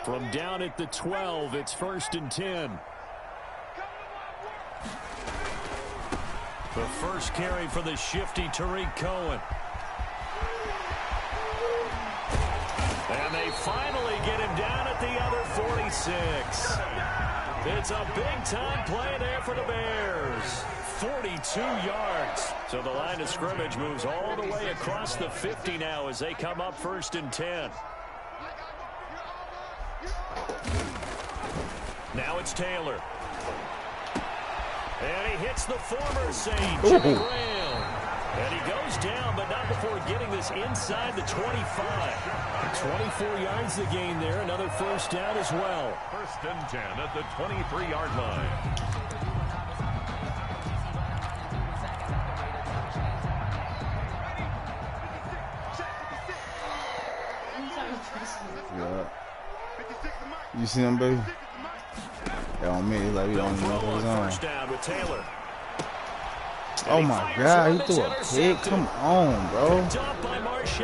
From down at the 12, it's 1st and 10. The first carry for the shifty Tariq Cohen. And they finally get him down at the other 46. It's a big-time play there for the Bears. 42 yards. So the line of scrimmage moves all the way across the 50 now as they come up 1st and 10. Now it's Taylor. And he hits the former Saint, Jimmy Graham. And he goes down, but not before getting this inside the 25. 24 yards the gain there. Another first down as well. 1st and 10 at the 23-yard line. Yeah. You see him, baby? Yeah, on me, like we don't know what's on. First down with Taylor. Oh my God, he threw a pick. Come on, bro.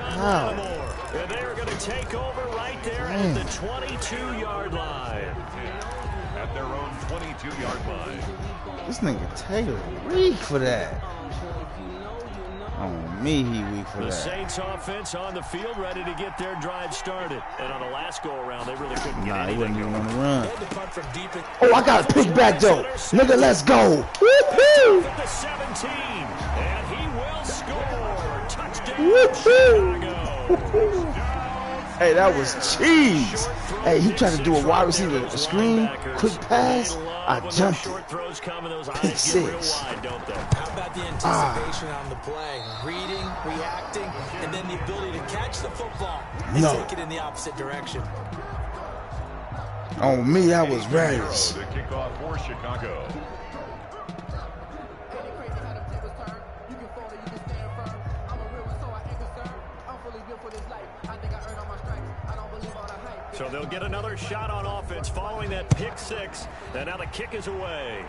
Wow. And they're going to take over right there at the 22-yard line. At their own 22-yard line. This nigga Taylor weak for that. On me, he weak for that. The Saints offense on the field, ready to get their drive started. And on the last go-around, they really couldn't get anything. He wouldn't even want to run. Oh, I got a pick back, though. Nigga, let's go. Woo-hoo. The 17, and he will score. Touchdown, Chicago. Hey, that was cheese. Hey, he tried to do a wide receiver a screen, quick pass. I jumped it. Pick 6. How about the anticipation on the play? Reading, reacting, and then the ability to catch the football and take it in the opposite direction. On me, I was raised. The kickoff for Chicago. So they'll get another shot on offense following that pick 6. And now the kick is away.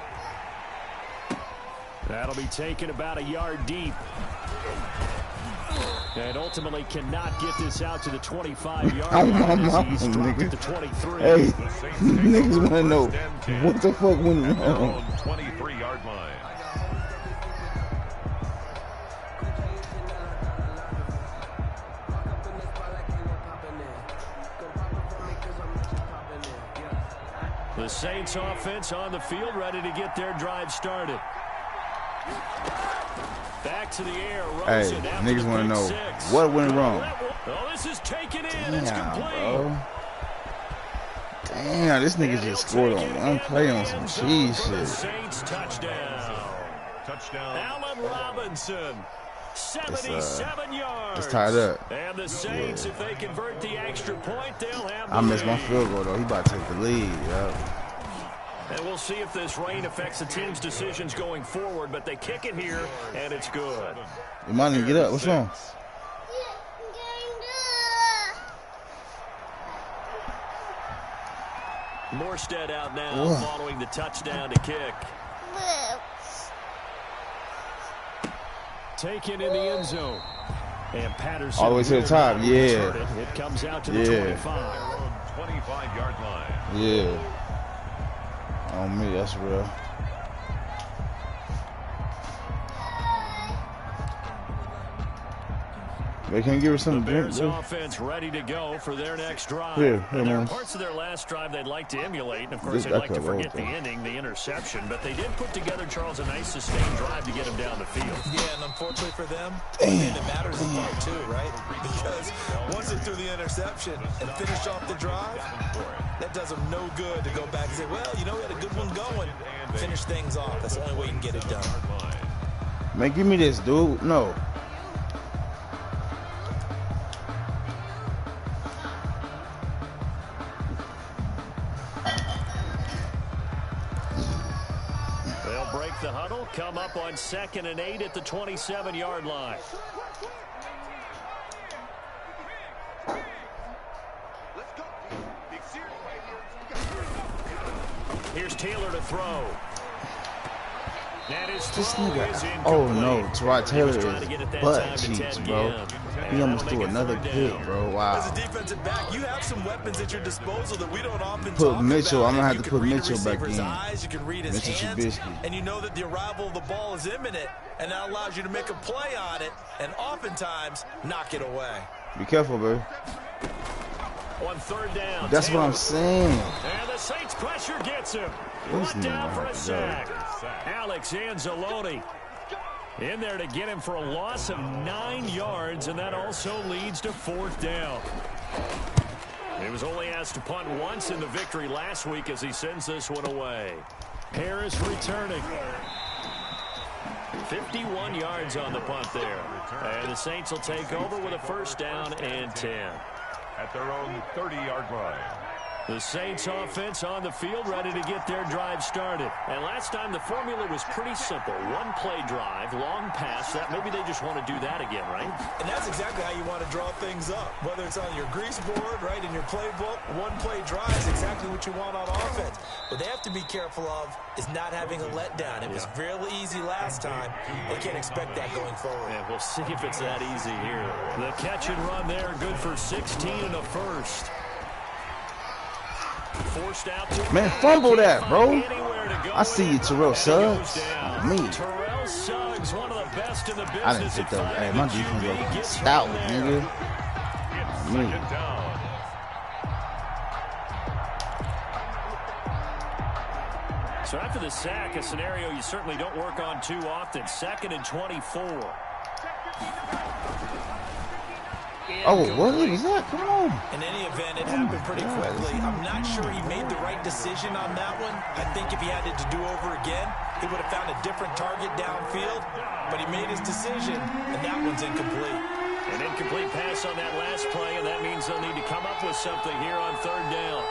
That'll be taken about a yard deep. And ultimately cannot get this out to the 25-yard line. He's dropped at the 23. Hey, niggas want to know what the fuck went wrong. 23-yard line. The Saints offense on the field, ready to get their drive started. Back to the air. Hey, niggas want to know what went wrong. Oh, this is taken in. It's Damn, complete. bro. Damn, this nigga just scored on one play on some cheese shit. Saints touchdown. Allen Robinson. 77 yards. It's tied up. And the Saints, if they convert the extra point, they'll have the I missed my lead. field goal, though. He about to take the lead, And we'll see if this rain affects the team's decisions going forward, but they kick it here, and it's good. You might even get up. What's wrong? Morstead out now following the touchdown to kick. Taken in the end zone. And Patterson all the way to the top, yeah. It comes out to the 25. 25-yard line. Yeah. On me, that's real. They can't give her something to drink, bro. Offense ready to go for their next drive. Here, There are man. parts of their last drive they'd like to emulate, and of course they'd like to forget the ending, the interception. But they did put together, Charles, a nice sustained drive to get him down the field. Yeah, and unfortunately for them, it matters in part two, right? Because once they threw the interception and finished off the drive, that does them no good to go back and say, well, you know, we had a good one going. Finish things off. That's the only way you can get it done. Man, give me this, dude. No. They'll break the huddle, come up on 2nd and 8 at the 27-yard line. Here's Taylor to throw. This nigga, oh no, Tyrod Taylor is butt cheeks, bro. He almost threw another pick, bro. Wow. As a defensive back, you have some weapons at your disposal that we don't often Put Mitchell. about. I'm gonna have to put read Mitchell back in. Eyes, you can read his Mitchell hands, Trubisky. and you know that the arrival of the ball is imminent, and that allows you to make a play on it, and oftentimes knock it away. Be careful, bro. On third down, That's Taylor. what I'm saying. And the Saints pressure gets him. Brought down for a sack. Alex Anzalone in there to get him for a loss of 9 yards, and that also leads to fourth down. He was only asked to punt once in the victory last week as he sends this one away. Harris returning. 51 yards on the punt there. And the Saints will take over with a first down and 10. At their own 30-yard line. The Saints offense on the field ready to get their drive started. And last time the formula was pretty simple. One play drive, long pass. That maybe they just want to do that again, right? And that's exactly how you want to draw things up. Whether it's on your grease board, right, in your playbook, one play drive is exactly what you want on offense. What they have to be careful of is not having a letdown. It was really easy last time. They can't expect that going forward. And we'll see if it's that easy here. The catch and run there, good for 16 and a first. Forced out to Man, fumble that, bro. I see you, Terrell Suggs. Me. Terrell Suggs, one of the best in the business. I didn't pick that. Hey, my defense was stout, nigga. Me. So after the sack, a scenario you certainly don't work on too often. 2nd and 24. Oh, what is that? Come on. In any event, it happened pretty quickly. I'm not sure he made the right decision on that one. I think if he had it to do over again, he would have found a different target downfield. But he made his decision, and that one's incomplete. An incomplete pass on that last play, and that means they'll need to come up with something here on third down.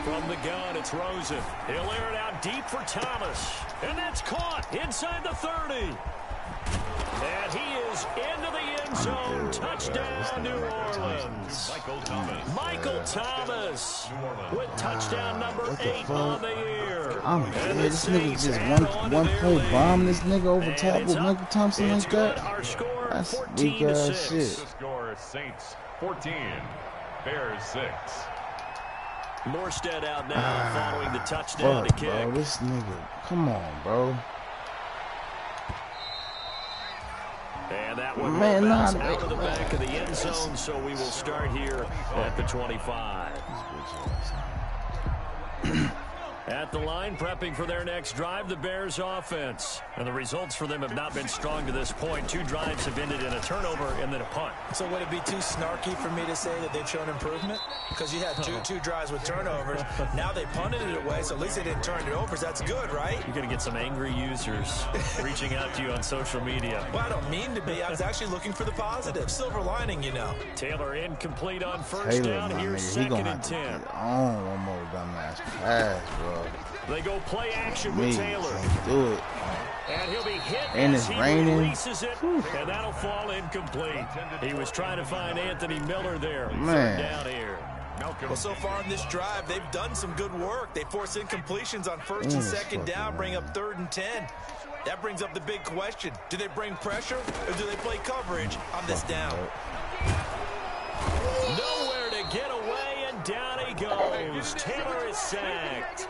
From the gun, it's Rosen. He'll air it out deep for Thomas. And that's caught inside the 30. And he is into the end zone. Touchdown, New Orleans. Michael Thomas with touchdown number 8 on the year. I'm dead. This nigga just one play bomb this nigga over top with Michael Thompson like that. That's weak ass shit. Score Saints 14, Bears 6. Morstead out now following the touchdown to kick. Bro, this nigga, come on, bro. And that one out of the back of the end zone, so we will start here at the 25. At the line, prepping for their next drive, the Bears offense. And the results for them have not been strong to this point. 2 drives have ended in a turnover and then a punt. So would it be too snarky for me to say that they've shown improvement? Because you had two drives with turnovers. Now they punted it away, so at least they didn't turn it over. So that's good, right? You're going to get some angry users reaching out to you on social media. Well, I don't mean to be. I was actually looking for the positive. Silver lining, you know. Taylor incomplete on first down. Here's 2nd and 10. On one more dumbass pass, bro. They go play action with Taylor. Do it. And he'll be hit and as it's he raining. releases it, and that'll fall incomplete. He was trying to find Anthony Miller there. Man. Down here. Well, so far in this drive, they've done some good work. They force incompletions on 1st and 2nd down, bring up 3rd and 10. That brings up the big question. Do they bring pressure, or do they play coverage on this down? Nowhere to get away, and down he goes. Taylor is sacked.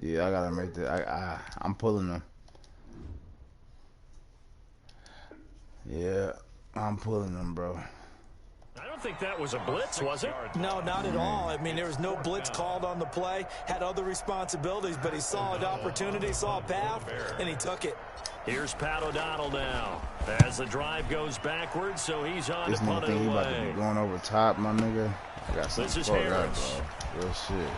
Yeah, I gotta make that. I'm pulling them. Yeah, I'm pulling them, bro. I don't think that was a blitz, was it? No, not at all. I mean, there was no blitz called on the play. Had other responsibilities, but he saw an opportunity, saw a path, and he took it. Here's Pat O'Donnell now as the drive goes backwards, so he's on This to nigga punt it think he about to away. be going over top, my nigga. I got some This is fuck that, Harris. bro. Real shit.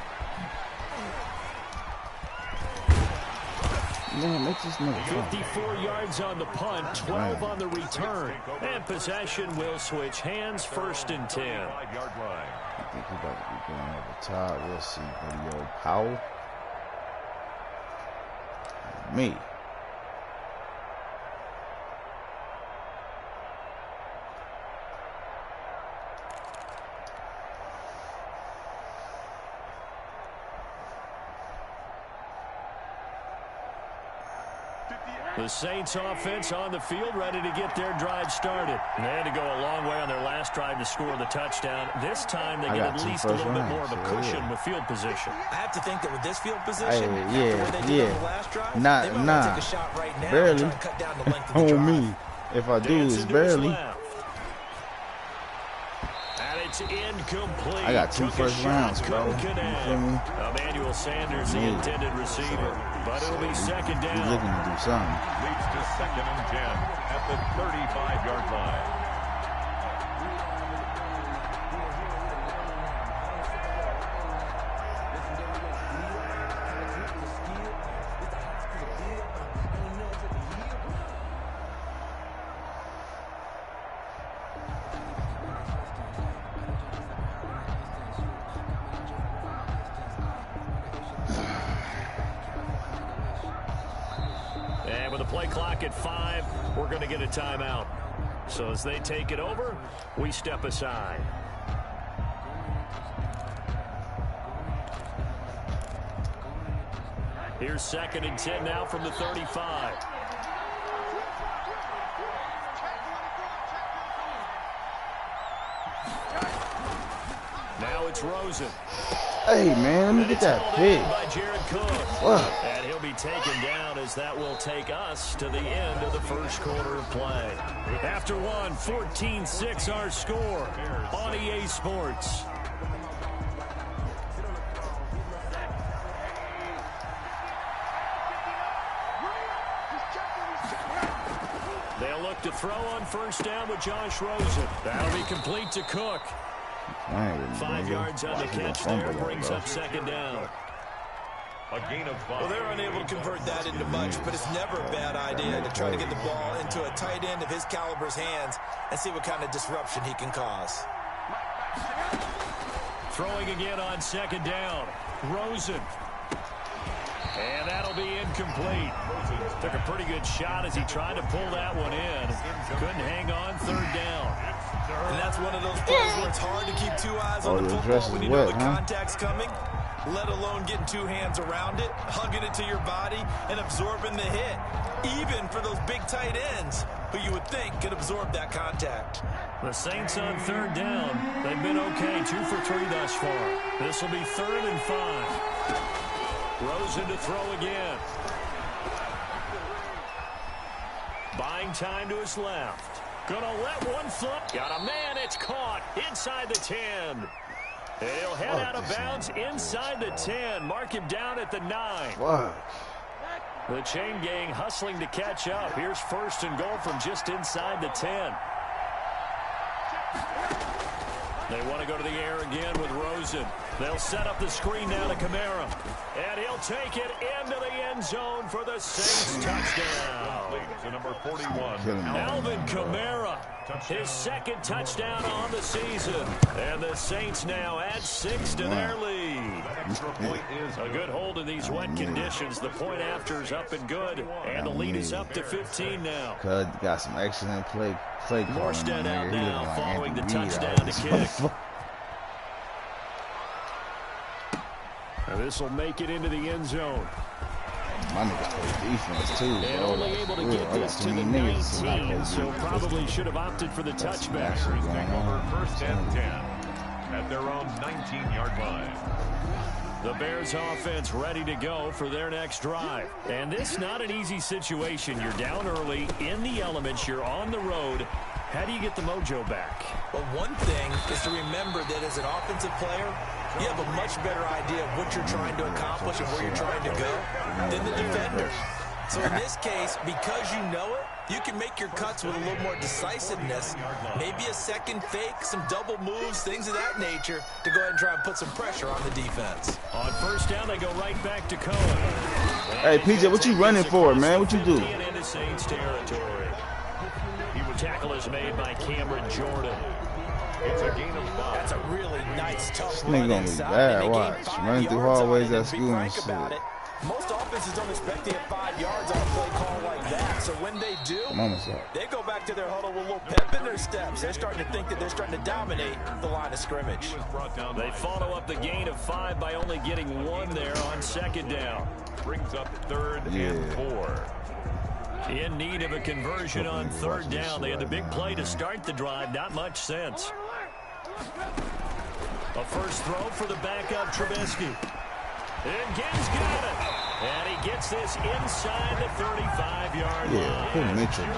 Man, make this nigga 54 yards on the punt, 12 on the return. And possession will switch hands, 1st and 10. I think he about to be going over top. We'll see, video. Powell. Me. The Saints offense on the field, ready to get their drive started. And they had to go a long way on their last drive to score the touchdown. This time they get at least a little bit more of a cushion with field position. I have to think that with this field position, Nah. Take a shot right now Barely. and cut down the length of the drive. On me. If I do, it's barely. And it's incomplete. I got 2 first rounds, bro. You feel me? Emmanuel Sanders, the intended receiver. But it'll be second down. He's looking to do something. Leads to 2nd and 10 at the 35-yard line. And with the play clock at 5, we're going to get a timeout. So as they take it over, we step aside. Here's 2nd and 10 now from the 35. Now it's Rosen. Hey, man, let me get that pick. And he'll be taken down as that will take us to the end of the first quarter of play. After one, 14-6 our score on EA Sports. They'll look to throw on first down with Josh Rosen. That'll be complete to Cook. 5 yards on the catch there, brings up second down. A gain of 5. Well, they're unable to convert that into much, but it's never a bad idea to try to get the ball into a tight end of his caliber's hands and see what kind of disruption he can cause. Throwing again on second down. Rosen. And that'll be incomplete. Took a pretty good shot as he tried to pull that one in. Couldn't hang on, third down. And that's one of those plays where it's hard to keep 2 eyes on the football when you know the contact's coming, let alone getting 2 hands around it, hugging it to your body, and absorbing the hit, even for those big tight ends who you would think could absorb that contact. The Saints on third down. They've been okay, 2 for 3 thus far. This will be 3rd and 5. Rosen to throw again. Buying time to his left. Gonna let one flip. Got a man. It's caught inside the 10. He'll head out of bounds inside the 10. Mark him down at the 9. The chain gang hustling to catch up. Here's 1st and goal from just inside the 10. They want to go to the air again with Rosen. They'll set up the screen now to Kamara. And he'll take it into the end zone for the Saints touchdown. To number 41. Alvin Kamara, his 2nd touchdown on the season. And the Saints now add 6 to their lead. A good hold in these wet conditions. The point after is up and good. And the lead is up to 15 now. Got some excellent play Morstead out now following the touchdown to kick. And this will make it into the end zone. My niggas play defense too. And only able to get this to the 19, so probably should have opted for the touchback. Take over 1st and 10 at their own 19-yard line. The Bears offense ready to go for their next drive. And this not an easy situation. You're down early, in the elements, you're on the road. How do you get the mojo back? Well, one thing is to remember that as an offensive player, you have a much better idea of what you're trying to accomplish and where you're trying to go than the defender. So in this case, because you know it, you can make your cuts with a little more decisiveness, maybe a second fake, some double moves, things of that nature, to go ahead and try and put some pressure on the defense. On 1st down, they go right back to Cohen. Hey, PJ, what you running for, man? What you do? Into Saints territory. Tackle is made by Cameron Jordan. It's a gain of 5. That's a really nice, tough This run nigga gonna be inside. bad, watch. Running through hallways at school and shit. Most offenses don't expect to get 5 yards on a play call like that. So when they do, they go back to their huddle with a little pep in their steps. They're starting to think that they're starting to dominate the line of scrimmage. They follow up the gain of 5 by only getting 1 there on 2nd down. Brings up 3rd and 4. In need of a conversion on third down. They had the big play to start the drive. Not much sense. A first throw for the backup Trubisky. And Gibbs got it. And he gets this inside the 35-yard line. Yeah, Phil Mitchell, bro.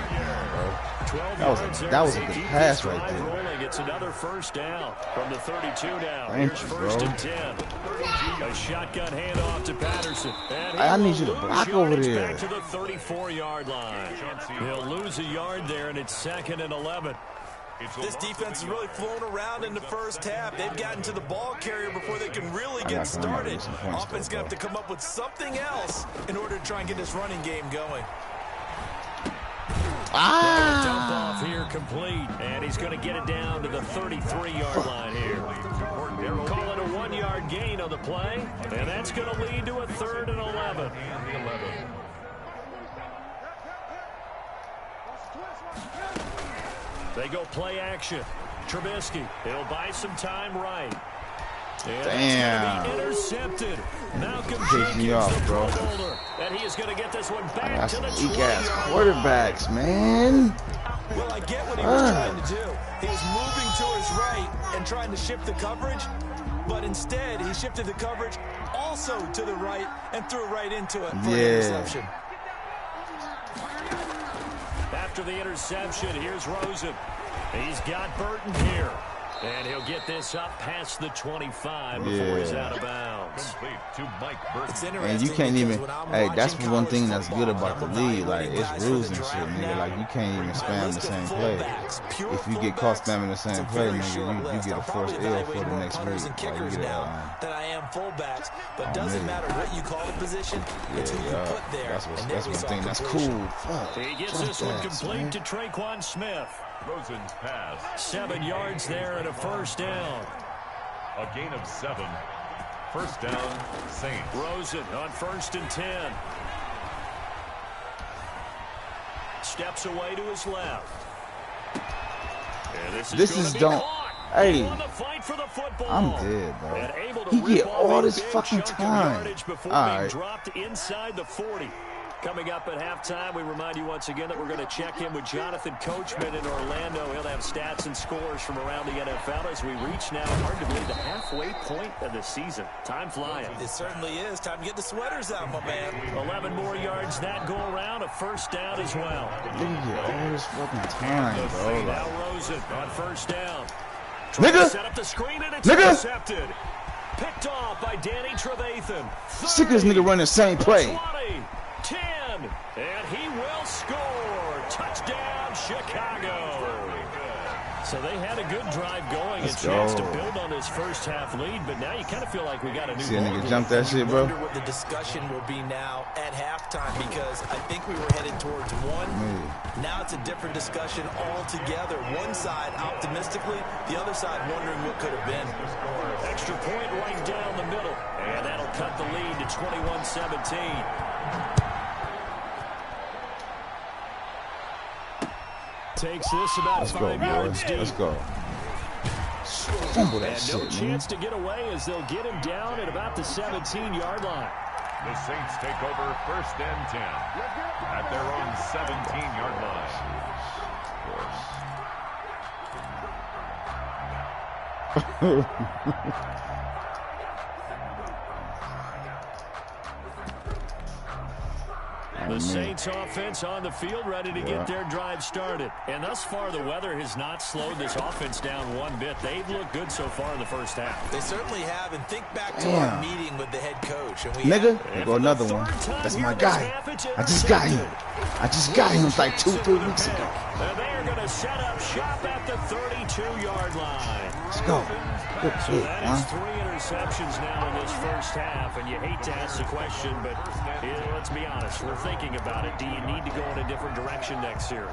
That was a good pass right there. Rolling. It's another first down from the 32 now. Thank Here's you, first bro. and 10. A shotgun handoff to Patterson. I need you to block over there. Back to the 34-yard line. He'll lose a yard there, and it's 2nd and 11. This defense is really flown around in the first half. They've gotten to the ball carrier before they can really get started. Offense going to have to come up with something else in order to try and get this running game going. Dump off here complete, and he's going to get it down to the 33-yard line here. Call it a 1-yard gain on the play, and that's going to lead to a 3rd and 11. They go play action. Trubisky, he'll buy some time right. And damn. Intercepted. Malcolm Takes me off, bro. And he is going to get this one I back got to some the weak-ass 20-yard quarterbacks, man. Well, I get what he was trying to do. He was moving to his right and trying to shift the coverage, but instead he shifted the coverage also to the right and threw right into it for an interception. After the interception, here's Rosen. He's got Burton here. And he'll get this up past the 25 before he's out of bounds. And you can't even, hey, that's one thing that's good about the league. Like, it's rules and shit, nigga. Like, you can't even spam the same play. If you get caught spamming the same play, nigga, you get a forced L for the next week. Like, you get that I am fullbacks, but doesn't matter what you call the position, it's who you put there. That's one thing that's cool. Fuck. He gets this one complete to Traquan Smith. Rosen's pass. 7 yards there and a first down. A gain of 7. First down, Saints. Rosen on 1st and 10. Steps away to his left. And this is don't. Hey, I'm dead, dead, bro. He get all this fucking time. Before all being right. dropped inside the 40. Coming up at halftime, we remind you once again that we're going to check in with Jonathan Coachman in Orlando. He'll have stats and scores from around the NFL as we reach now, hard to believe, the halfway point of the season. Time flying. It certainly is. Time to get the sweaters out, my man. 11 more yards that go around, a first down as well. Nigga get all this fucking time, bro. Now Rosen on first down. Nigga! Set up the screen and it's Nigga! intercepted. Picked off by Danny Trevathan. Sick of this nigga running the same play. 20, 10, and he will score. Touchdown, Chicago. So they had a good drive going, a chance to build on this first half lead, but now you kind of feel like we got a new See a nigga jump that shit, bro? I wonder what the discussion will be now at halftime, because I think we were headed towards one. Now it's a different discussion altogether. One side optimistically, the other side wondering what could have been. Extra point right down the middle, and that'll cut the lead to 21-17. Takes this about 5 yards deep. Let's go. Fumble that and shit, no chance to get away as they'll get him down at about the 17-yard line. The Saints take over 1st and 10 at their own 17-yard line. The Saints offense on the field, ready to get their drive started. And thus far, the weather has not slowed this offense down one bit. They've looked good so far in the first half. They certainly have. And think back to our meeting with the head coach. And nigga, there go another one. That's my guy. I just got him. I just got him like 2-3 weeks ago. And they are going to set up shop at the 32-yard line. Let's go. Good So shit, that is 3 interceptions now in this first half, and you hate to ask the question, but let's be honest, we're thinking about it. Do you need to go in a different direction next year?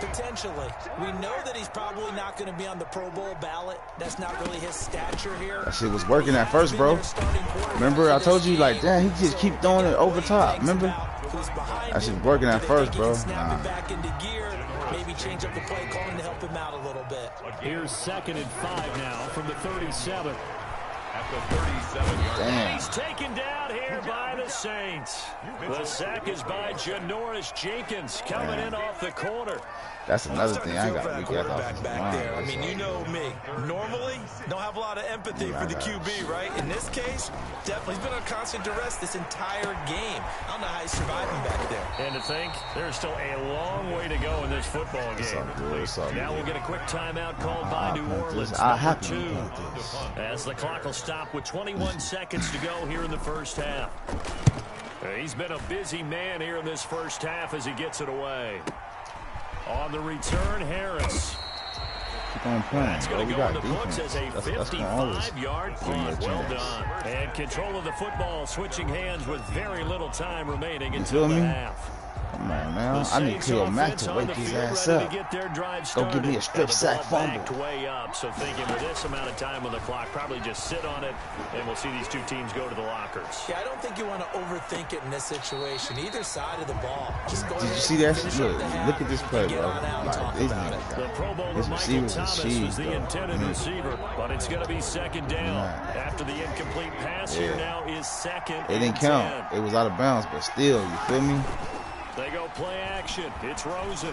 Potentially. We know that he's probably not going to be on the Pro Bowl ballot. That's not really his stature here. That shit was working at first, bro. Remember, I told you, like, damn, he just keep throwing it over top. Remember? That shit was working at first, bro. Nah. Maybe change up the play calling to help him out a little bit. Here's 2nd and 5 now from the 37. at the 37-yard line. Damn. He's taken down here by the Saints. The sack is by Janoris Jenkins coming in off the corner. That's another thing I got to look at back there. I mean, you know me. Normally, don't have a lot of empathy for the QB, right? In this case, definitely he's been on constant duress this entire game. I don't know how he's surviving back there. And to think, there's still a long way to go in this football game. Now we'll get a quick timeout called by New Orleans, number 2. As the clock will stop with 21 seconds to go here in the first half. He's been a busy man here in this first half as he gets it away. On the return, Harris. Keep on playing. That's going to go in the books as a 55-yard punt. Well done. And control of the football, switching hands with very little time remaining until the half. Come on, man. I need Khalil Mack to wake his ass up. Go give me a strip sack fumble. Way up, so thinking with this amount of time on the clock, probably just sit on it, and we'll see these two teams go to the lockers. Yeah, I don't think you want to overthink it in this situation. Either side of the ball. Just go. Did you see that? Look at this play, bro. Like, the Pro Bowler Michael Thomas was the intended receiver, but it's going to be second down. After the incomplete pass here now is second. It didn't count. It was out of bounds, but still, you feel me? They go play action. It's Rosen.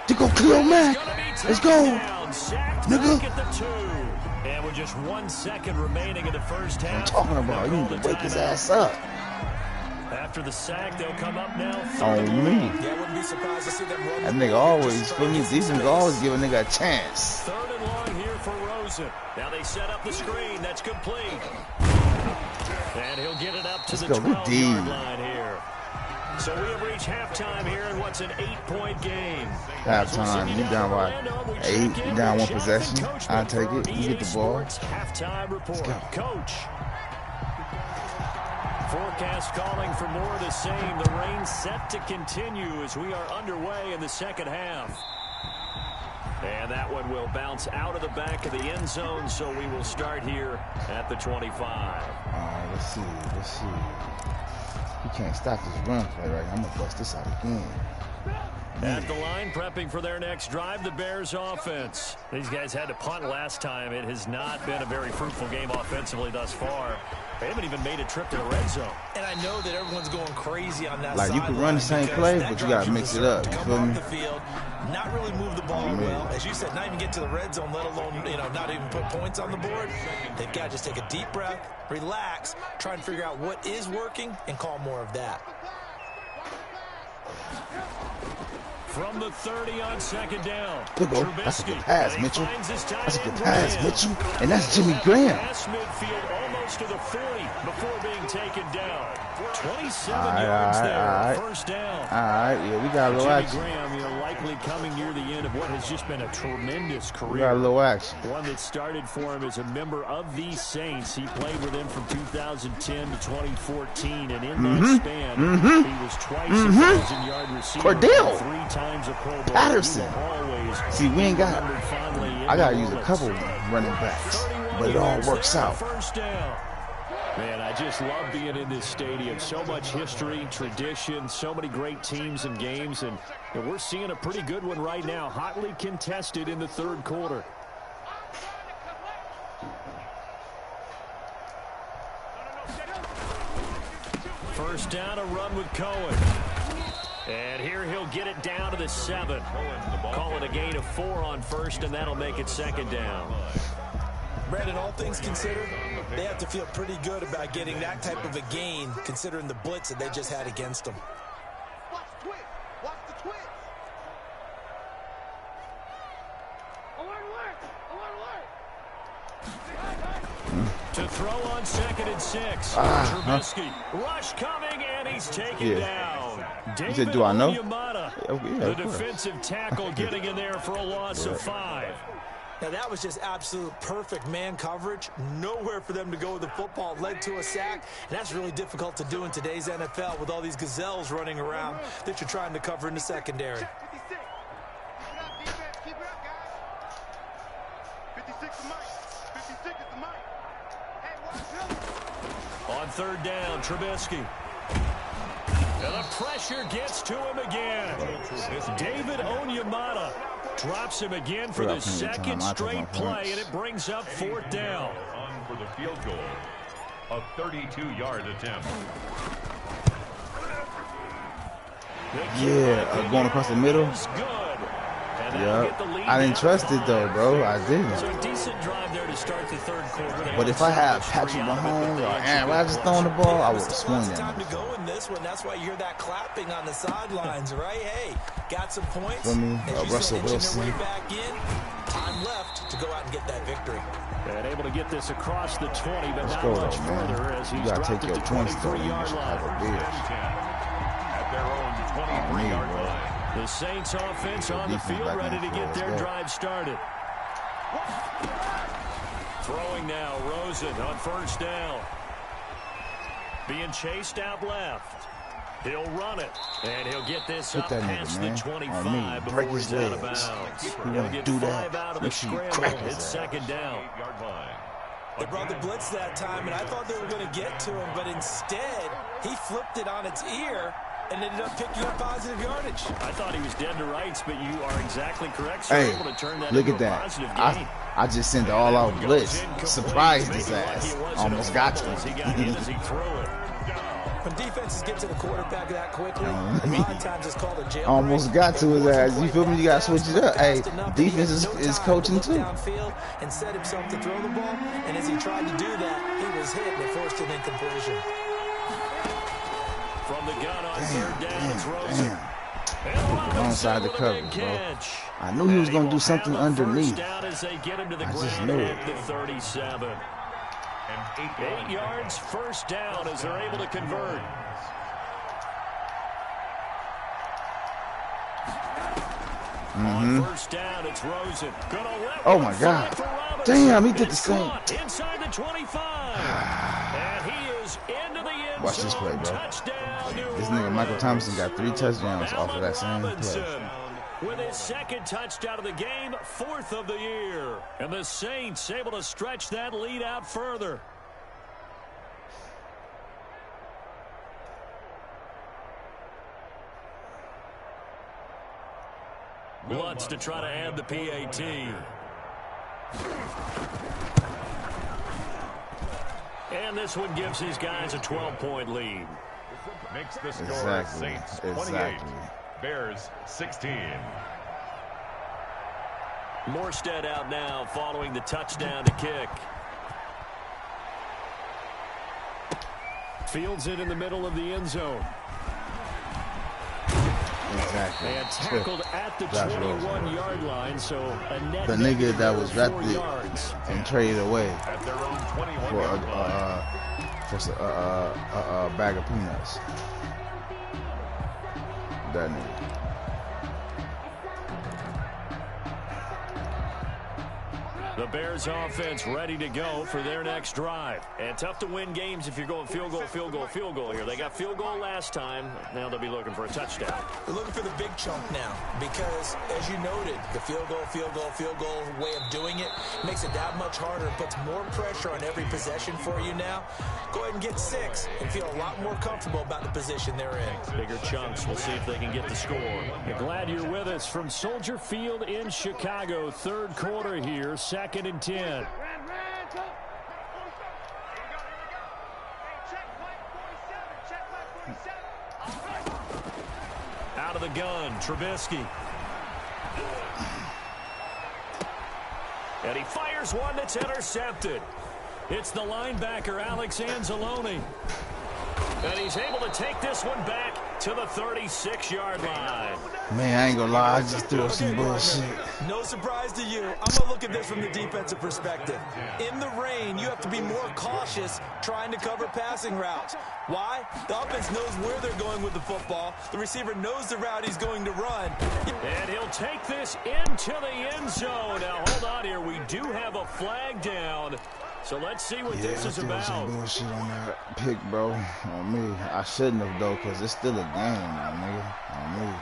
To go Khalil Mack. Let's go. Nigga. At the 2. And with just 1 second remaining in the first half. I'm talking about. You need to wake his ass up. After the sack, they'll come up now. On me. Yeah, I wouldn't be surprised to see them run. That nigga always, for me, these niggas always give a nigga a chance. 3rd and long here for Rosen. Now they set up the screen. That's complete. And he'll get it up to the 12-yard line here. So we have reached halftime here in what's an 8-point game. Halftime, you down by 8, you down 1 possession. I take it. You get the ball. Halftime report. Coach. Forecast calling for more of the same. The rain set to continue as we are underway in the second half. And that one will bounce out of the back of the end zone, so we will start here at the 25. Let's see. You can't stop this run play right now. I'm going to bust this out again. At the line, prepping for their next drive, the Bears offense. These guys had to punt last time. It has not been a very fruitful game offensively thus far. They haven't even made a trip to the red zone. And I know that everyone's going crazy on that side. Like, you can run the same play, but you got to mix it up. You feel me? The field, not really move the ball well. As you said, not even get to the red zone, let alone, not even put points on the board. They've got to just take a deep breath, relax, try and figure out what is working, and call more of that. From the 30 on second down. That's a good pass, Mitchell. That's a good pass, Mitchell. And that's Jimmy Graham. Pass midfield almost to the 40 before being taken down. 27 yards there. First down. All right, yeah, we got a little action. Jimmy Graham, likely coming near the end of what has just been a tremendous career. We got a little action. One that started for him as a member of the Saints. He played with them from 2010 to 2014, and in that span, he was twice a 1,000-yard receiver. Cordell. 3 times a Pro Bowl. Patterson. See, we ain't got. I gotta use a couple running backs, but it all works out. First down. Man, I just love being in this stadium. So much history, tradition, so many great teams and games, and we're seeing a pretty good one right now. Hotly contested in the third quarter. First down, a run with Cohen. And here he'll get it down to the 7. Call it a gain of 4 on first, and that'll make it second down. Brandon, all things considered, they have to feel pretty good about getting that type of a gain, considering the blitz that they just had against them. Watch the twitch. Watch the twitch. Alert. To throw on 2nd and 6. Trubisky. Rush coming, and he's taken down. You said, do I know? The defensive tackle getting in there for a loss of 5. Now, that was just absolute perfect man coverage. Nowhere for them to go with the football. Led to a sack. And that's really difficult to do in today's NFL with all these gazelles running around that you're trying to cover in the secondary. 56. Keep it up, guys. 56 is Mike. 56 is the Mike. Hey, watch him. On third down, Trubisky. And the pressure gets to him again. David Onyemata drops him again for the second straight play, and it brings up 4th down. for the field goal. A 32-yard attempt. Yeah, going across the middle. Yeah, I didn't trust it though, bro. I didn't. So a decent drive there to start the third quarter. But if I had Patrick Mahomes or Aaron Rodgers throwing the ball, I would have swung that. Time to go in this one. That's why you hear that clapping on the sidelines, right? Hey, got some points. For me, Russell Wilson. Back in. Time left to go out and get that victory. And able to get this across the 20, but Let's not go, much though, further man. as You he's gotta dropped take it your to points though. 23-yard Chicago line. Bears. At their own 23-yard line. The Saints offense on the field, ready to get their drive started. Throwing now, Rosen on first down. Being chased out left. He'll run it, and he'll get this up past the 25 before he's out of bounds. He'll get 5 out of the scramble. It's second down. They brought the blitz that time, and I thought they were going to get to him, but instead, he flipped it on its ear and ended up picking up positive yardage. I thought he was dead to rights, but you are exactly correct. So hey, able to turn that look into at a positive that. gain. I just sent the all-out blitz. Surprised his ass. Almost got to He got hit as he threw it. When defenses get to the quarterback that quickly, a lot of times it's called a jailbreak. Almost got to his ass. You feel me? You got to switch it up. Hey, defense is coaching too. Downfield and set himself to throw the ball, and as he tried to do that, he was hit and it forced an incompletion. From the gun on third down, it's Rosen. Alongside the cover, bro. I knew he was going to do something underneath. I just knew it. The 37. 8 yards, first down as they're able to convert. On first down, it's Rosen. Oh my God. Damn, he did the same. Inside the 25. And he is into the end zone. Watch this play, bro. Touchdown, New This nigga Michael Orleans. Thompson got 3 touchdowns off of that same play. With his second touchdown of the game, 4th of the year. And the Saints able to stretch that lead out further. Lutz to try to add the PAT. And this one gives these guys a 12-point lead. Makes the score Saints 28, Bears 16. Morstead out now following the touchdown to kick. Fields it in the middle of the end zone. Exactly. And tackled at the 21-yard line, so a net the nigga that was drafted yards. and traded away At their own for 21-yard line. a bag of peanuts. That nigga. The Bears offense ready to go for their next drive. And tough to win games if you're going field goal, field goal, field goal here. They got field goal last time. Now they'll be looking for a touchdown. They're looking for the big chunk now because, as you noted, the field goal way of doing it makes it that much harder and puts more pressure on every possession for you now. Go ahead and get 6 and feel a lot more comfortable about the position they're in. Bigger chunks. We'll see if they can get the score. We're glad you're with us from Soldier Field in Chicago. Third quarter here, 2nd and 10. Out of the gun, Trubisky. And he fires one that's intercepted. It's the linebacker, Alex Anzalone. And he's able to take this one back to the 36-yard line. Man, I ain't gonna lie, I just threw some bullshit. No surprise to you. I'm going to look at this from the defensive perspective. In the rain, you have to be more cautious trying to cover passing routes. Why? The offense knows where they're going with the football. The receiver knows the route he's going to run. And he'll take this into the end zone. Now, hold on here. We do have a flag down. So let's see what this is about. Some bullshit on that pick, bro. On me. I shouldn't have, though, because it's still a game, man, nigga. On me.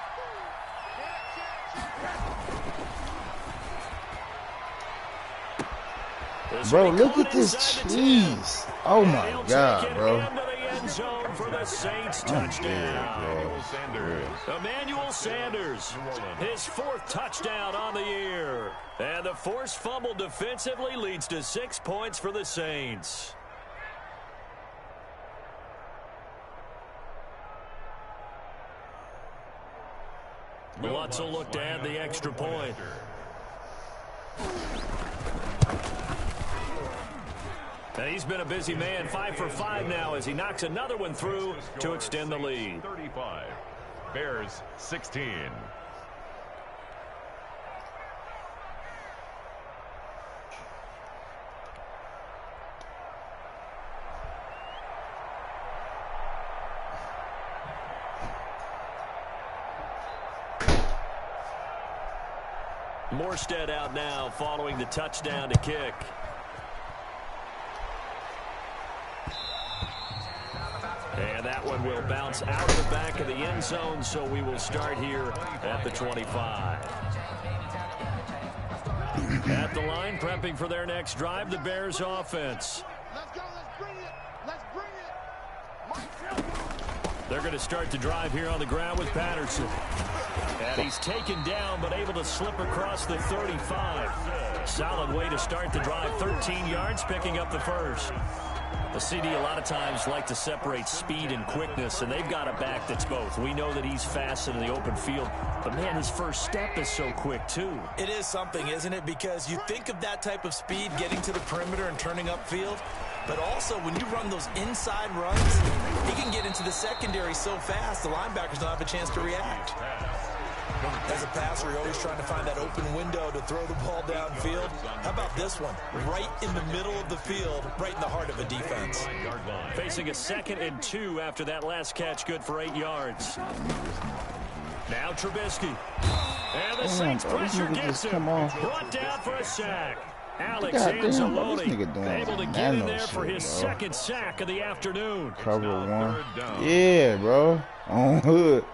This Bro, will be look caught at this inside the cheese. Oh, my God, bro. into the end zone for the Saints touchdown. Emmanuel Sanders, his 4th touchdown on the year. And the forced fumble defensively leads to 6 points for the Saints. Lutz will look to add the extra point. And he's been a busy man, 5 for 5 now as he knocks another one through to extend the lead. 35. Bears 16. Morstead out now following the touchdown to kick. And that one will bounce out of the back of the end zone, so we will start here at the 25. At the line, prepping for their next drive, the Bears offense. Let's go. Let's bring it. Let's bring it. They're going to start the drive here on the ground with Patterson. And he's taken down, but able to slip across the 35. Solid way to start the drive. 13 yards, picking up the first. The CD a lot of times like to separate speed and quickness, and they've got a back that's both. We know that he's fast in the open field, but, man, his first step is so quick, too. It is something, isn't it? Because you think of that type of speed getting to the perimeter and turning upfield, but also when you run those inside runs, he can get into the secondary so fast the linebackers don't have a chance to react. As a passer, you're always trying to find that open window to throw the ball downfield. How about this one? Right in the middle of the field, right in the heart of a defense. Facing a 2nd and 2 after that last catch, good for 8 yards. Now Trubisky. And the Saints pressure gets him. Brought down for a sack. Alex Anzalone able to get in there for his 2nd sack of the afternoon. Cover 1. Yeah, bro. On hood.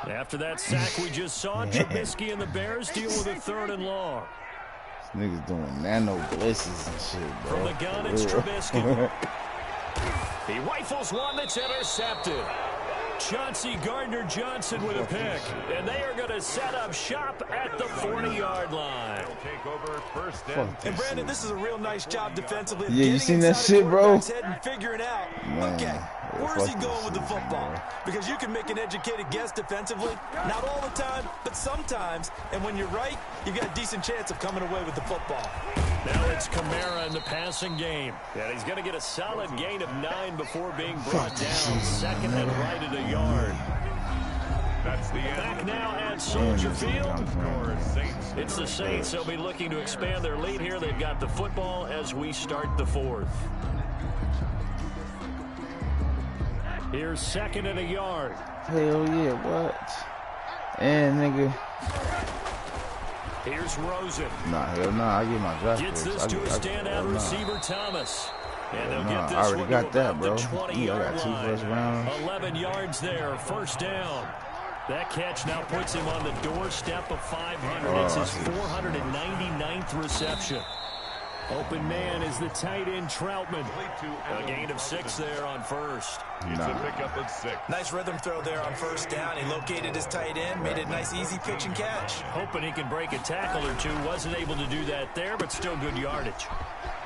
After that sack we just saw, Trubisky and the Bears deal with a 3rd and long. This nigga's doing nano blitzes and shit, bro. From the gun, it's Trubisky. He rifles one that's intercepted. Chauncey Gardner-Johnson with a pick. And they are going to set up shop at the 40-yard line. Take over 1st and 10. And, Brandon, this is a real nice job defensively. Yeah, you seen that shit, bro? And figuring out, Man, okay, where's he going with the football? Bro. Because you can make an educated guess defensively. Not all the time, but sometimes. And when you're right, you've got a decent chance of coming away with the football. Now it's Kamara in the passing game. And he's going to get a solid gain of 9 before being brought down. 2nd and right at a yard. That's the end. Back now at Soldier Field. It's the Saints. They'll be looking to expand their lead here. They've got the football as we start the 4th. Here's 2nd and a yard. Hell yeah, what? And nigga. Here's Rosen. Nah, hell nah, I get my draft Gets picks. this to a standout receiver, Thomas. And they'll get this I already one got to that, about bro. the 20-yard I got 2 line. first rounds. 11 yards there, 1st down. That catch now puts him on the doorstep of 500. It's his 499th reception. Open man is the tight end Troutman. A gain of 6 there on 1st. It's a pickup of 6. Nice rhythm throw there on 1st down. He located his tight end, made it a nice, easy pitch and catch. Hoping he can break a tackle or two. Wasn't able to do that there, but still good yardage.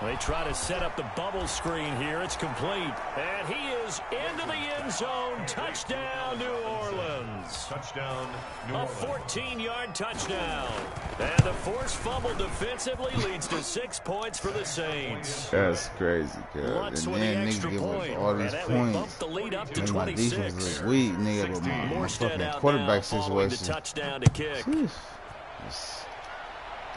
They try to set up the bubble screen here. It's complete. And he is into the end zone. Touchdown, New Orleans. Touchdown, New A Orleans. 14-yard touchdown. And the forced fumble defensively leads to 6 points for the Saints. That's crazy, cuz. Lutz And with the then extra nigga give point. us all And these that will bump points. the lead up to And my defense 26. look weak, nigga, but my Morstead fucking out quarterback now following the situation. touchdown to kick.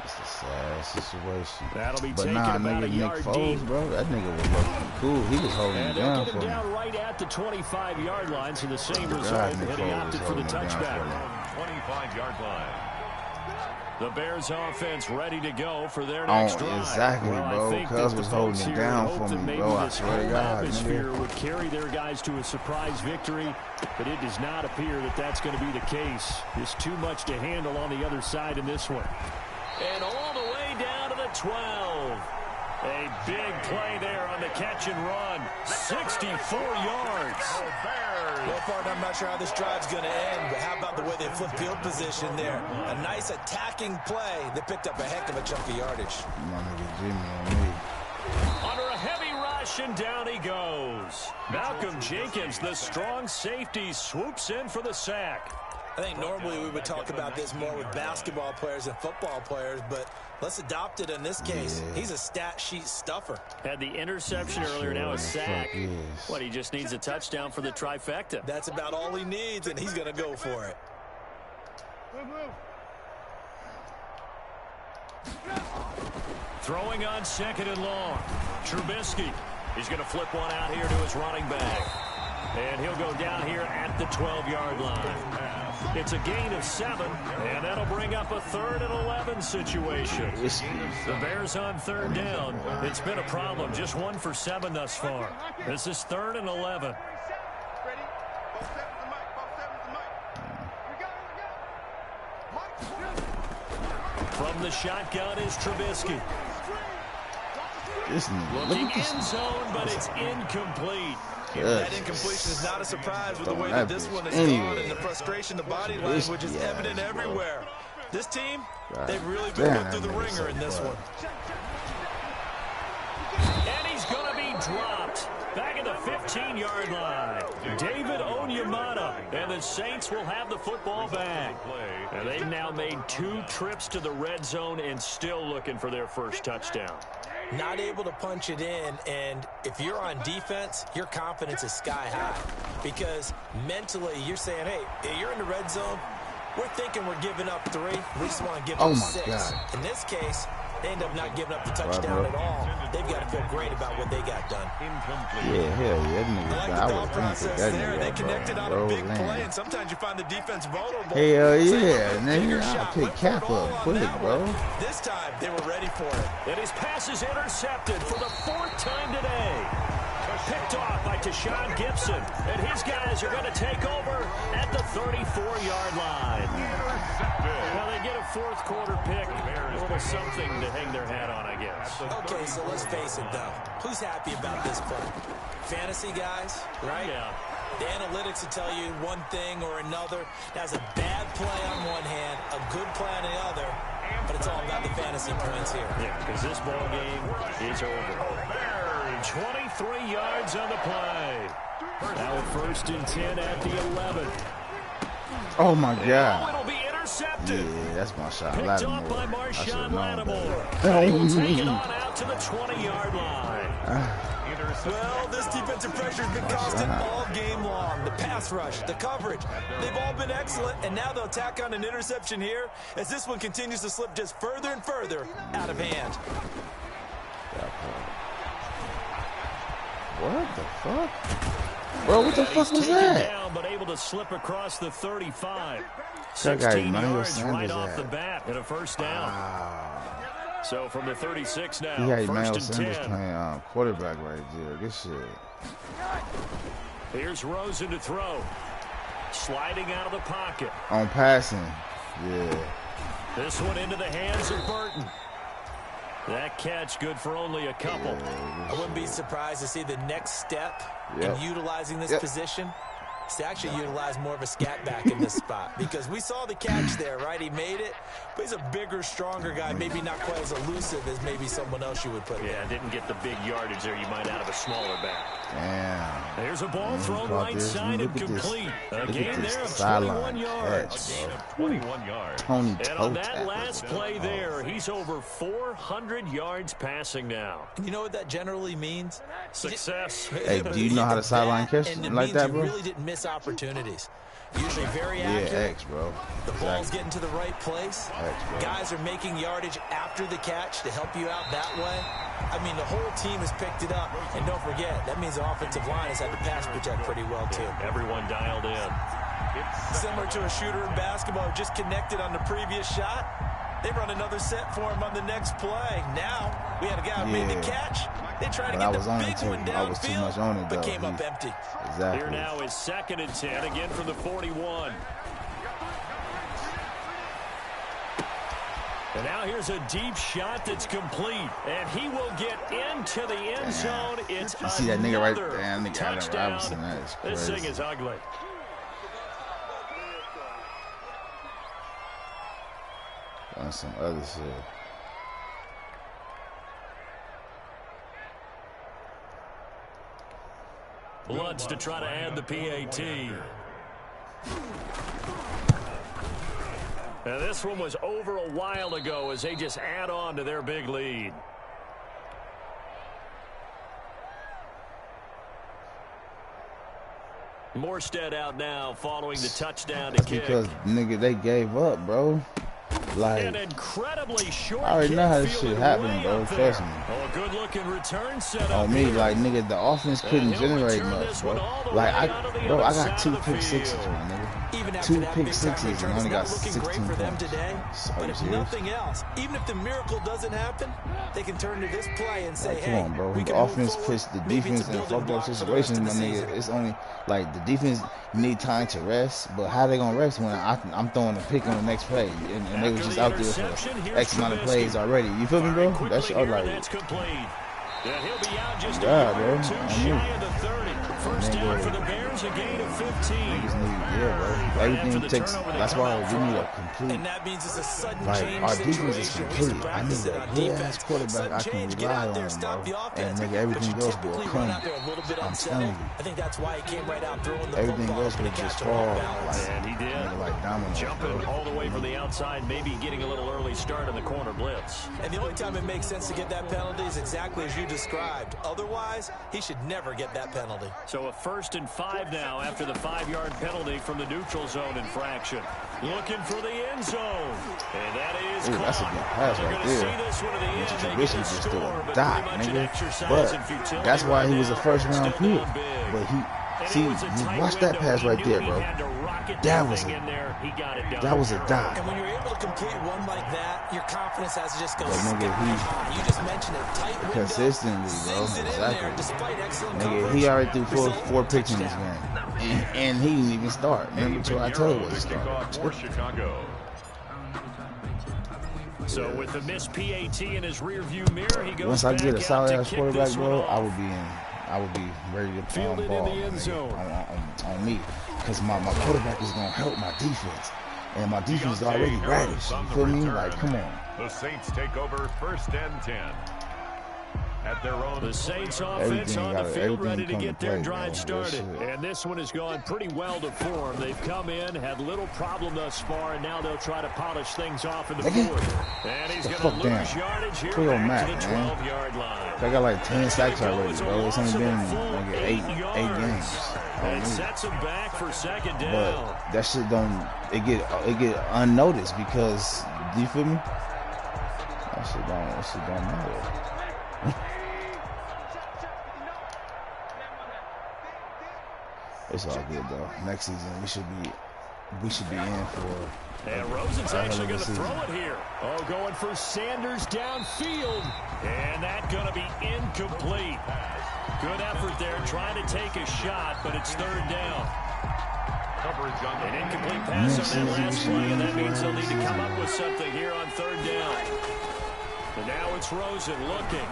It's a sad situation. That'll be But taken nah, about a nigga, Nick yard Foles, deep. bro, that nigga was looking cool. He was holding And it they'll down get for him me. down right at the 25-yard line, so the same God, result, Nick and he Foles opted was for the holding it down touchback. for me. 25-yard line. The Bears offense ready to go for their Oh, next drive. exactly, Well, bro. I think Cuz that was the holding folks it here down hope for that me, maybe bro. I this swear to home God, atmosphere nigga. would carry their guys to a surprise victory, but it does not appear that that's going to be the case. Just too much to handle on the other side in this one. And all the way down to the 12. A big play there on the catch and run. 64 yards. Well, partner, I'm not sure how this drive's going to end, but how about the way they flipped field position there? A nice attacking play that picked up a heck of a chunk of yardage. Under a heavy rush, and down he goes. Malcolm Jenkins, the strong safety, swoops in for the sack. I think normally we would talk about this more with basketball players and football players, but let's adopt it in this case. Yeah. He's a stat sheet stuffer. Had the interception earlier, now a sack. What, he just needs a touchdown for the trifecta. That's about all he needs, and he's going to go for it. Throwing on 2nd and long. Trubisky. He's going to flip one out here to his running back. And he'll go down here at the 12-yard line. It's a gain of 7, and that'll bring up a 3rd and 11 situation. The Bears on 3rd down. It's been a problem. Just 1 for 7 thus far. This is 3rd and 11. From the shotgun is Trubisky. Looking end zone, but it's incomplete. That incompletion is not a surprise with the way that this one is gone, and the frustration, the body language is evident everywhere. This team, they've really been put through the ringer in this one. And he's going to be dropped. Back at the 15-yard line. David Onyemata. And the Saints will have the football back. And they've now made 2 trips to the red zone and still looking for their first touchdown. Not able to punch it in, and if you're on defense, your confidence is sky high. Because mentally, you're saying, hey, you're in the red zone. We're thinking we're giving up 3. We just want to give them 6. God. In this case, they end up not giving up the touchdown at all. They've got to feel great about what they got done. Yeah, hell yeah. I like the thought process there. They connected on a big play, and sometimes you find the defense vulnerable. Hell yeah, nigga. I'll pick Cap up quick, bro. This time, they were ready for it. And his pass is intercepted for the 4th time today. Picked off by Tashawn Gibson. And his guys are going to take over at the 34-yard line. Now they get a 4th quarter pick. A little something to hang their hat on, I guess. Okay, so let's face it, though. Who's happy about this play? Fantasy guys, right? Yeah. The analytics will tell you one thing or another. That's a bad play on one hand, a good play on the other, but it's all about the fantasy points here. Yeah, because this ball game is over. 23 yards on the play. Now 1st and 10 at the 11. Oh, my God. It'll be intercepted. Yeah, that's my shot. Picked off by Marshawn Lattimore. He will take it on out to the 20-yard line. Well, this defensive pressure has been constant all game long. The pass rush, the coverage, they've all been excellent, and now they'll tack on an interception here as this one continues to slip just further and further out of hand. What the fuck? Bro, what the fuck was that? Down, but able to slip across the 35. 16 yards right off the bat and a 1st down. So from the 36 now, he had 1st and 10. Playing quarterback right there. Good shit. Here's Rosen to throw. Sliding out of the pocket. On passing. Yeah. This one into the hands of Burton. That catch good for only a couple. I wouldn't be surprised to see the next step in utilizing this position. It's to actually utilize more of a scat back in this spot, because we saw the catch there, right? He made it, but he's a bigger, stronger guy, maybe not quite as elusive as maybe someone else you would put there. Didn't get the big yardage there you might out of a smaller back. Damn. There's a ball thrown right side and complete. A gain there of 21 yards. 21 yards. And on that last play there, he's over 400 yards passing now. You know what that generally means? Success. Hey, do you know how to sideline catch like that, bro? You really didn't miss opportunities. Usually very accurate. Yeah, bro. The ball's getting to the right place. Bro. Guys are making yardage after the catch to help you out that way. I mean, the whole team has picked it up. And don't forget, that means the offensive line has had to pass protect pretty well, too. Everyone dialed in. Similar to a shooter in basketball who just connected on the previous shot. They run another set for him on the next play. Now, we had a guy who made the catch. They tried to get the big one downfield, but came up empty. Exactly. Here now is 2nd and 10, again from the 41. And now here's a deep shot that's complete. And he will get into the end zone. It's you see that nigga right there, another nigga Allen touchdown. Robinson. That is crazy. This thing is ugly. On some other shit. Bloods to try to add the PAT. Now this one was over a while ago as they just add on to their big lead. Morstead out now following the touchdown to kick. Because, nigga, they gave up, bro. Like, an incredibly short I already know how this shit happening, bro. Trust me. Oh, good looking return set On me, like, nigga, the offense couldn't generate much, bro. Like, I got 2 pick sixes, my nigga. 2 pick sixes and only got 16 points. But if nothing else, even if the miracle doesn't happen, they can turn to this play and say, like, come on, bro. The offense pushed the defense in fucked up situations, my nigga. It's only, like, the defense need time to rest, but how they gonna rest when I'm throwing a pick on the next play? And they was just out there for X amount of plays already. You feel me, bro? That's all like, yeah, bro. First down for the Bears, a gain of 15. Bro. Everything takes. That's why we need a complete. And that means it's a sudden like, change our defense is situation. complete. I need a good ass quarterback I can rely on, bro. And nigga, everything else will come. I'm telling you. I think that's why he came right out throwing the everything football else will just fall. Like, and he did. Nigga, like dominoes, jumping bro. all the way from the outside, maybe getting a little early start in the corner blitz. And the only time it makes sense to get that penalty is exactly as you described. Otherwise, he should never get that penalty. So a 1st and 5 now after the 5-yard penalty from the neutral zone infraction. Looking for the end zone. And that is caught. That's a good pass right there. Trubisky just threw a dot, nigga. But that's why he was a first-round pick. But you watch that pass right there, bro. That was a dot. And when you're able to complete one like that, your confidence has to just go sky high. You just mentioned it, tight window. Consistently, bro. Exactly. Nigga, he already threw four picks in this game. And he didn't even start. Remember what I told you was start. So with the missed PAT in his rearview mirror, he goes once I get a solid ass quarterback, bro, I would be ready to play on ball on me. Because my quarterback is going to help my defense. And my defense is already radish. You feel me? Like, come on. The Saints take over 1st and 10. At their own. The Saints offense on the field ready to get their drive started. And this one has gone pretty well to form. They've come in, had little problem thus far, and now they'll try to polish things off in the fourth. And he's going to lose yardage here back to the 12-yard line. I got like 10 sacks already, bro. It's only been like 8 games. And sets him back for 2nd down. But that shit it get unnoticed because, do you feel me? That shit don't matter. It's all good though. Next season we should be in for. And Rosen's actually going to throw it here. Oh, going for Sanders downfield, and that's going to be incomplete. Good effort there, trying to take a shot, but it's 3rd down. An incomplete pass on that last play, and that means they'll need to come up with something here on 3rd down. And now it's Rosen looking.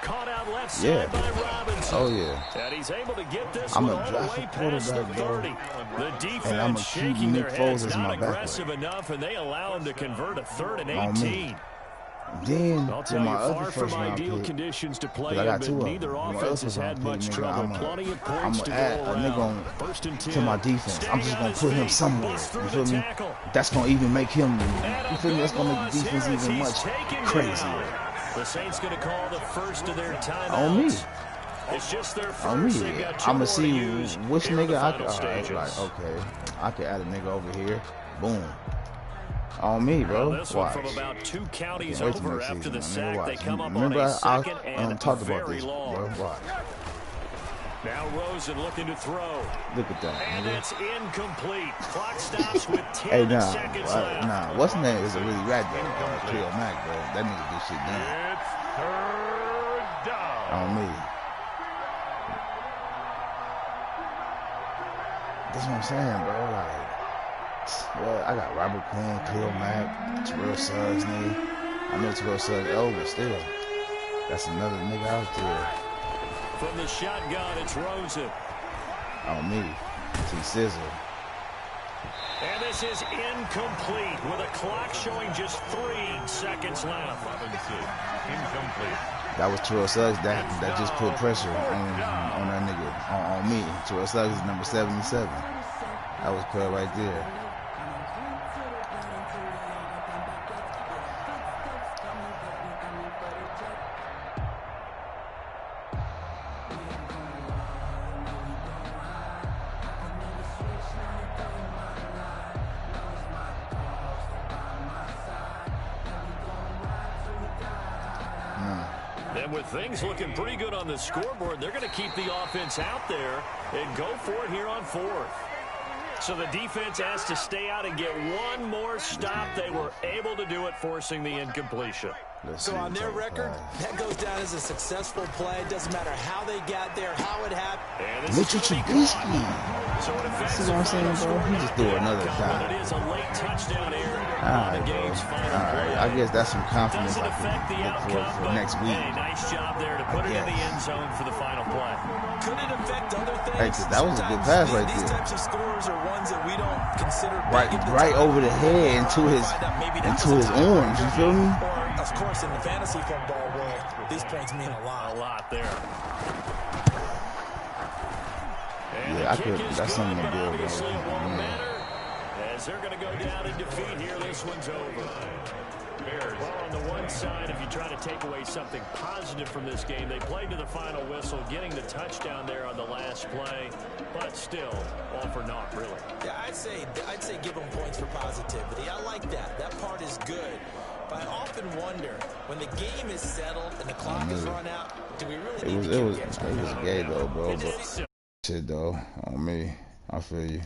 Caught out left side by Robinson. Oh, yeah. And he's able to get this I'm one a all the way past the 30. The defense shaking their heads, not aggressive enough, and they allow him to convert a 3rd and 18. Then I'll to tell my you, other far from ideal pick, conditions to play I got in, 2 but of neither them. offense has had much trouble. Plenty of points to go around. First and 10 to my defense. I'm just gonna put him somewhere. You feel me? That's gonna even make him. You feel me? That's gonna make the defense even much crazier. The Saints gonna call the first of their timeouts. On me. It's just their first. On me. I'ma see which nigga I can. Like, okay, I can add a nigga over here. Boom. On me, bro. This one from about 2 counties over after the sack. They come up Remember, on a 2nd and talked about very this, long. bro. Watch. Now Rosen looking to throw. Look at that, and nigga. it's incomplete. Clock stops with 10 seconds left. Nah, what's his name is a really rat though. Cleo Mack, bro. That nigga do shit done. It's 3rd down. On me. That's what I'm saying, bro. Like, Well, I got Robert Quinn, Khalil Mack, Terrell Suggs, nigga. I know Terrell Suggs old, but still. That's another nigga out there. From the shotgun, it's Rosen. On me. T-Sizzle. And this is incomplete with a clock showing just 3 seconds left. Incomplete. That was Terrell Suggs that just put pressure on that nigga, on me. Terrell Suggs is number 77. That was put right there. And with things looking pretty good on the scoreboard, they're going to keep the offense out there and go for it here on 4th. So the defense has to stay out and get one more stop. They were able to do it, forcing the incompletion. So on their record, that goes down as a successful play. It doesn't matter how they got there, how it happened. Mitchell Trubisky. So See what I'm saying, bro? He just threw another shot. It is a late touchdown here. Alright, bro. Alright, I guess that's some confidence I can look for next week. Hey, nice job there to put it in the end zone for the final play. Could it affect other things? Hey, that was a good pass right These there. types of scores are ones that we don't consider Right over the head into his arms. You feel me? Or, of course, in the fantasy football world, these points mean a lot. A lot there. Yeah, I could. That's something to do, bro. As they're going to go down in defeat here, this one's over. Bears. Well, on the one side, if you try to take away something positive from this game, they played to the final whistle, getting the touchdown there on the last play, but still, all for naught, really. Yeah, I'd say give them points for positivity. I like that. That part is good. But I often wonder, when the game is settled and the clock is run out, do we really need to It was gay though, bro. But shit though, on me, I feel you.